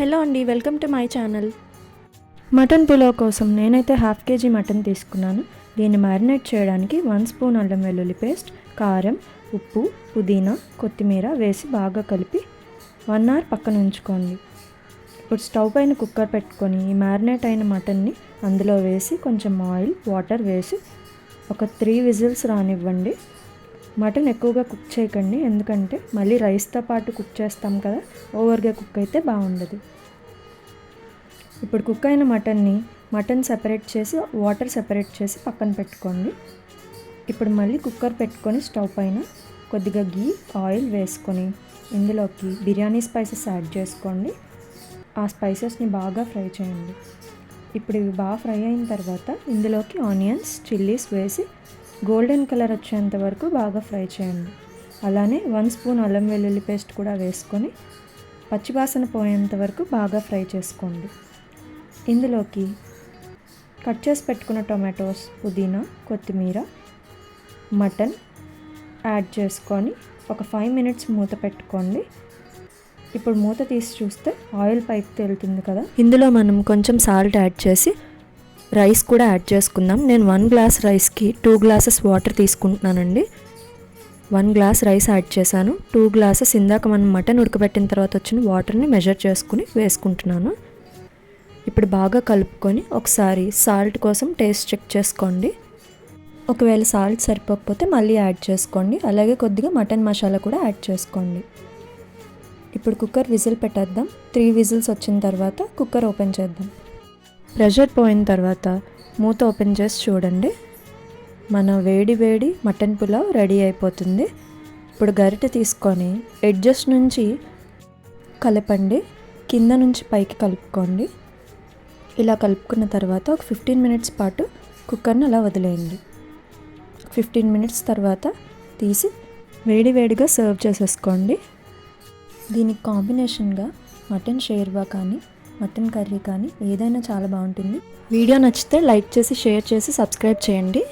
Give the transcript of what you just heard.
Hello అండి, welcome to my channel. Mutton pulao కోసం నేనైతే హాఫ్ కేజీ మటన్ తీసుకున్నాను. దీన్ని మ్యారినేట్ చేయడానికి 1 స్పూన్ అల్లం వెల్లుల్లి పేస్ట్, కారం, ఉప్పు, పుదీనా, కొత్తిమీర వేసి బాగా కలిపి 1 అవర్ పక్కన ఉంచుకోండి. ఇప్పుడు స్టవ్ పైన కుక్కర్ పెట్టుకొని ఈ మ్యారినేట్ అయిన మటన్ని అందులో వేసి కొంచెం ఆయిల్, వాటర్ వేసి ఒక 3 విజిల్స్ రానివ్వండి. మటన్ ఎక్కువగా కుక్ చేయకండి, ఎందుకంటే మళ్ళీ రైస్తో పాటు కుక్ చేస్తాం కదా, ఓవర్గా కుక్ అయితే బాగుండదు. ఇప్పుడు కుక్ అయిన మటన్ సెపరేట్ చేసి వాటర్ సెపరేట్ చేసి పక్కన పెట్టుకోండి. ఇప్పుడు మళ్ళీ కుక్కర్ పెట్టుకొని స్టవ్ పైన కొద్దిగా గీ, ఆయిల్ వేసుకొని ఇందులోకి బిర్యానీ స్పైసెస్ యాడ్ చేసుకోండి. ఆ స్పైసెస్ని బాగా ఫ్రై చేయండి. ఇప్పుడు ఇవి బాగా ఫ్రై అయిన తర్వాత ఇందులోకి ఆనియన్స్, చిల్లీస్ వేసి గోల్డెన్ కలర్ వచ్చేంత వరకు బాగా ఫ్రై చేయండి. అలానే 1 స్పూన్ అల్లం వెల్లుల్లి పేస్ట్ కూడా వేసుకొని పచ్చివాసన పోయేంత వరకు బాగా ఫ్రై చేసుకోండి. ఇందులోకి కట్ చేసి పెట్టుకున్న టొమాటోస్, పుదీనా, కొత్తిమీర, మటన్ యాడ్ చేసుకొని ఒక 5 మినిట్స్ మూత పెట్టుకోండి. ఇప్పుడు మూత తీసి చూస్తే ఆయిల్ పైకి తేలుతుంది కదా, ఇందులో మనం కొంచెం సాల్ట్ యాడ్ చేసి రైస్ కూడా యాడ్ చేసుకుందాం. నేను 1 గ్లాస్ రైస్కి 2 గ్లాసెస్ వాటర్ తీసుకుంటున్నానండి. 1 గ్లాస్ రైస్ యాడ్ చేశాను. 2 గ్లాసెస్ ఇందాక మనం మటన్ ఉడకబెట్టిన తర్వాత వచ్చిన వాటర్ని మెజర్ చేసుకుని వేసుకుంటున్నాను. ఇప్పుడు బాగా కలుపుకొని ఒకసారి సాల్ట్ కోసం టేస్ట్ చెక్ చేసుకోండి. ఒకవేళ సాల్ట్ సరిపోకపోతే మళ్ళీ యాడ్ చేసుకోండి. అలాగే కొద్దిగా మటన్ మసాలా కూడా యాడ్ చేసుకోండి. ఇప్పుడు కుక్కర్ విజిల్ పెట్టేద్దాం. 3 విజిల్స్ వచ్చిన తర్వాత కుక్కర్ ఓపెన్ చేద్దాం. ప్రెషర్ పోయిన తర్వాత మూత ఓపెన్ చేసి చూడండి. మన వేడి వేడి మటన్ పులావ్ రెడీ అయిపోతుంది. ఇప్పుడు గరిటె తీసుకొని ఎడ్జెస్ నుంచి కలపండి, కింద నుంచి పైకి కలుపుకోండి. ఇలా కలుపుకున్న తర్వాత ఒక 15 మినిట్స్ పాటు కుక్కర్ని అలా వదిలేయండి. 15 మినిట్స్ తర్వాత తీసి వేడివేడిగా సర్వ్ చేసేసుకోండి. దీనికి కాంబినేషన్గా మటన్ షేర్వా కానీ మటన్ కర్రీ కానీ ఏదైనా చాలా బాగుంటుంది. వీడియో నచ్చితే లైక్ చేసి, షేర్ చేసి, సబ్స్క్రైబ్ చేయండి.